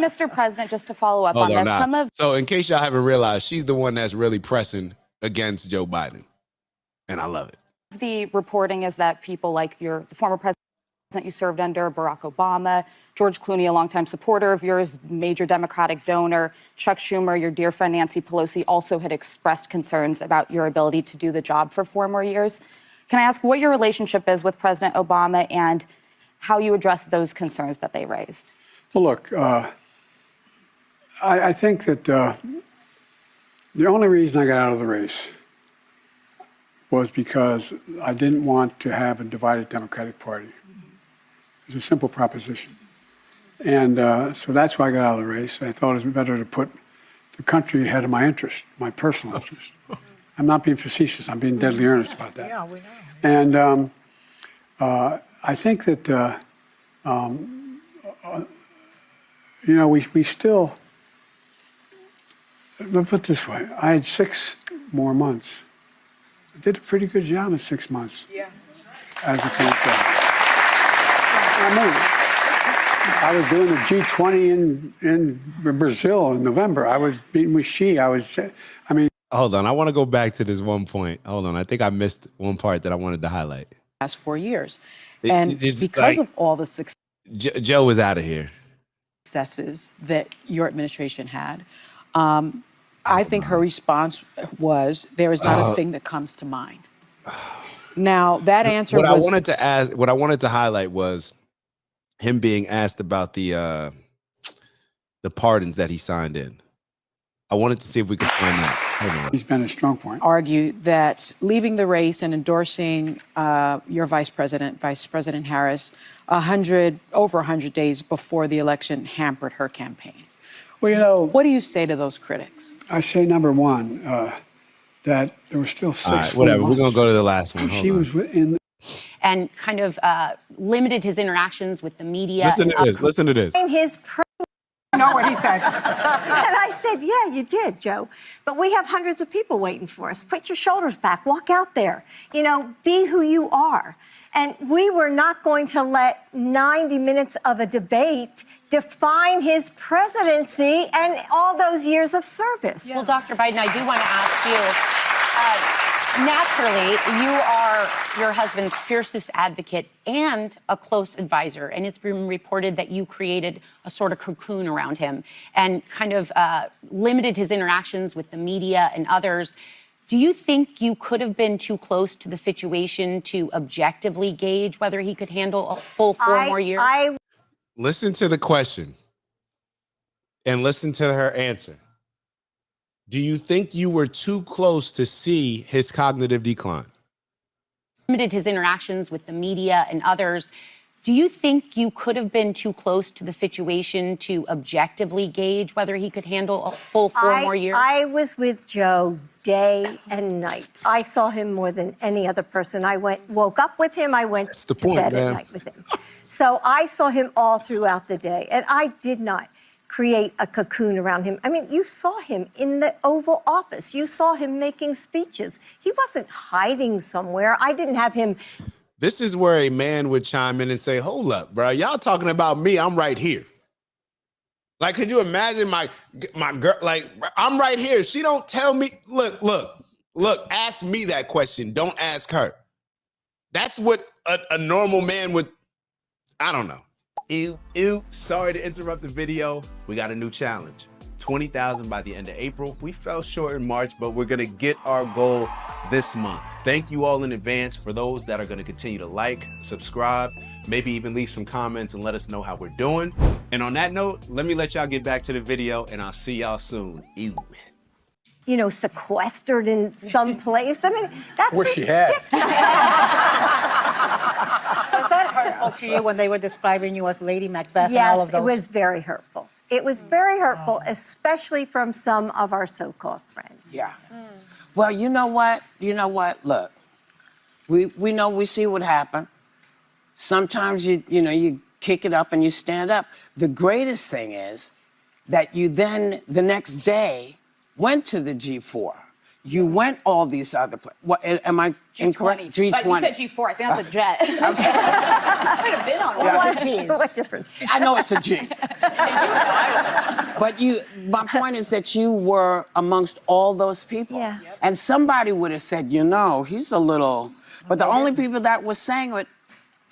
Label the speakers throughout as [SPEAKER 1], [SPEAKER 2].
[SPEAKER 1] Mr. President, just to follow up
[SPEAKER 2] Hold
[SPEAKER 1] on this,
[SPEAKER 2] So in case y'all haven't realized, she's the one that's really pressing against Joe Biden. And I love it.
[SPEAKER 1] the reporting is that people like the former president you served under, Barack Obama, George Clooney, a longtime supporter of yours, major Democratic donor, Chuck Schumer, your dear friend Nancy Pelosi, also had expressed concerns about your ability to do the job for 4 more years. Can I ask what your relationship is with President Obama and how you address those concerns that they raised?
[SPEAKER 3] Well, look, I think that the only reason I got out of the race was because I didn't want to have a divided Democratic Party. It's a simple proposition. And so that's why I got out of the race. I thought it was better to put the country ahead of my interest, my personal interest. I'm not being facetious. I'm being deadly earnest about that.
[SPEAKER 4] Yeah, we know.
[SPEAKER 3] And I think that, you know, we still, let me put it this way. I had 6 more months. I did a pretty good job in 6 months.
[SPEAKER 4] Yeah.
[SPEAKER 3] As a Senate president. I was doing the G20 in Brazil in November. I was meeting with Xi.
[SPEAKER 2] Hold on. I want to go back to this one point. Hold on. I think I missed one part that I wanted to highlight.
[SPEAKER 4] Last 4 years. And because of all the
[SPEAKER 2] Joe was out of here.
[SPEAKER 4] successes that your administration had, I think her response was, there is not a thing that comes to mind. Now, that answer
[SPEAKER 2] what I wanted to highlight was him being asked about the pardons that he signed in. I wanted to see if we could find that.
[SPEAKER 3] He's been a strong point.
[SPEAKER 4] Argue that leaving the race and endorsing your Vice President Harris, over 100 days before the election hampered her campaign.
[SPEAKER 3] Well, you know,
[SPEAKER 4] what do you say to those critics?
[SPEAKER 3] I say, number one, that there were still 6
[SPEAKER 2] All right, whatever. We're going to go to the last one.
[SPEAKER 3] She was in.
[SPEAKER 5] And kind of limited his interactions with the media.
[SPEAKER 2] Listen to this.
[SPEAKER 4] I know what he said.
[SPEAKER 6] And I said, yeah, you did, Joe. But we have hundreds of people waiting for us. Put your shoulders back. Walk out there. You know, be who you are. And we were not going to let 90 minutes of a debate define his presidency and all those years of service.
[SPEAKER 5] Well, Dr. Biden, I do want to ask you, naturally, you are your husband's fiercest advocate and a close advisor. And it's been reported that you created a sort of cocoon around him and kind of limited his interactions with the media and others. Do you think you could have been too close to the situation to objectively gauge whether he could handle a full 4 more years?
[SPEAKER 2] Listen to the question and listen to her answer. Do you think you were too close to see his cognitive decline?
[SPEAKER 5] Limited his interactions with the media and others. Do you think you could have been too close to the situation to objectively gauge whether he could handle a full 4 more years?
[SPEAKER 6] I was with Joe day and night. I saw him more than any other person. I woke up with him. I went to bed at night with him. So I saw him all throughout the day, and I did not create a cocoon around him. I mean, you saw him in the Oval Office. You saw him making speeches. He wasn't hiding somewhere. I didn't have him.
[SPEAKER 2] This is where a man would chime in and say, hold up, bro. Y'all talking about me. I'm right here. Like, could you imagine my girl? Like, I'm right here. She don't tell me. Look, ask me that question. Don't ask her. That's what a normal man would, I don't know. Ew. Sorry to interrupt the video. We got a new challenge. 20,000 by the end of April. We fell short in March, but we're gonna get our goal this month. Thank you all in advance for those that are gonna continue to like, subscribe, maybe even leave some comments and let us know how we're doing. And on that note, let me let y'all get back to the video and I'll see y'all soon. Ew.
[SPEAKER 6] You know, sequestered in some place. I mean, that's
[SPEAKER 3] Wish she had.
[SPEAKER 7] Was that hurtful to you when they were describing you as Lady Macbeth and all
[SPEAKER 6] Yes,
[SPEAKER 7] of those?
[SPEAKER 6] it was very hurtful. It was very hurtful, especially from some of our so-called friends.
[SPEAKER 8] Yeah. Well, you know what? Look, we see what happened. Sometimes you kick it up and you stand up. The greatest thing is that you then the next day went to the G4. You went all these other places. What, am I incorrect?
[SPEAKER 1] G20. You said G4. I think that's a jet. Okay. I would have been on one.
[SPEAKER 8] Yeah.
[SPEAKER 6] What difference?
[SPEAKER 8] I know it's a G. But my point is that you were amongst all those people.
[SPEAKER 6] Yeah.
[SPEAKER 8] And somebody would have said, you know, he's a little, but the only people that were saying it,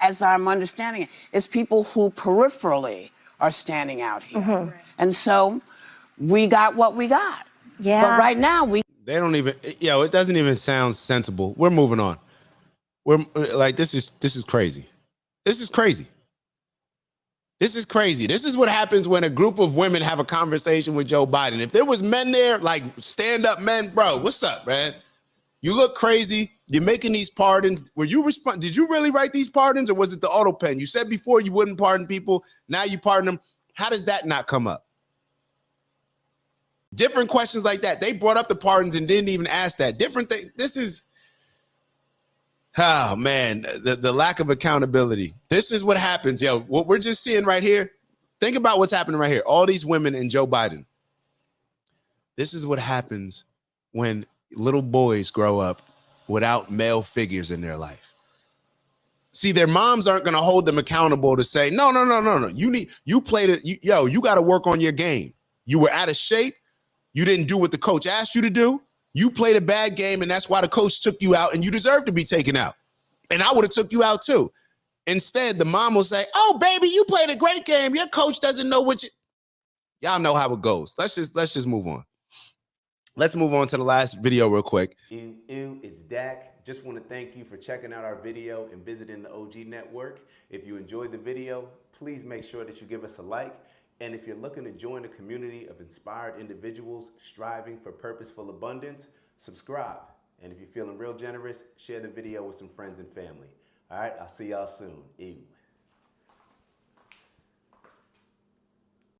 [SPEAKER 8] as I'm understanding it, is people who peripherally are standing out here. Mm-hmm. And so we got what we got.
[SPEAKER 6] Yeah.
[SPEAKER 8] But right now
[SPEAKER 2] They don't even, it doesn't even sound sensible. We're moving on. We're like, this is crazy. This is crazy. This is crazy. This is what happens when a group of women have a conversation with Joe Biden. If there was men there, like stand-up men, bro, what's up, man? You look crazy. You're making these pardons. Did you really write these pardons, or was it the auto pen? You said before you wouldn't pardon people. Now you pardon them. How does that not come up? Different questions like that. They brought up the pardons and didn't even ask that. Different thing. This is, oh man, the lack of accountability. This is what happens, yo. What we're just seeing right here. Think about what's happening right here. All these women and Joe Biden. This is what happens when little boys grow up without male figures in their life. See, their moms aren't going to hold them accountable to say, no. You played it. You got to work on your game. You were out of shape. You didn't do what the coach asked you to do. You played a bad game, and that's why the coach took you out, and you deserve to be taken out. And I would have took you out too. Instead, the mom will say, oh, baby, you played a great game. Your coach doesn't know what you... Y'all know how it goes. Let's just move on. Let's move on to the last video real quick.
[SPEAKER 9] It's Dak. Just want to thank you for checking out our video and visiting the OG Network. If you enjoyed the video, please make sure that you give us a like. And if you're looking to join a community of inspired individuals striving for purposeful abundance, subscribe. And if you're feeling real generous, share the video with some friends and family. All right, I'll see y'all soon. Ew.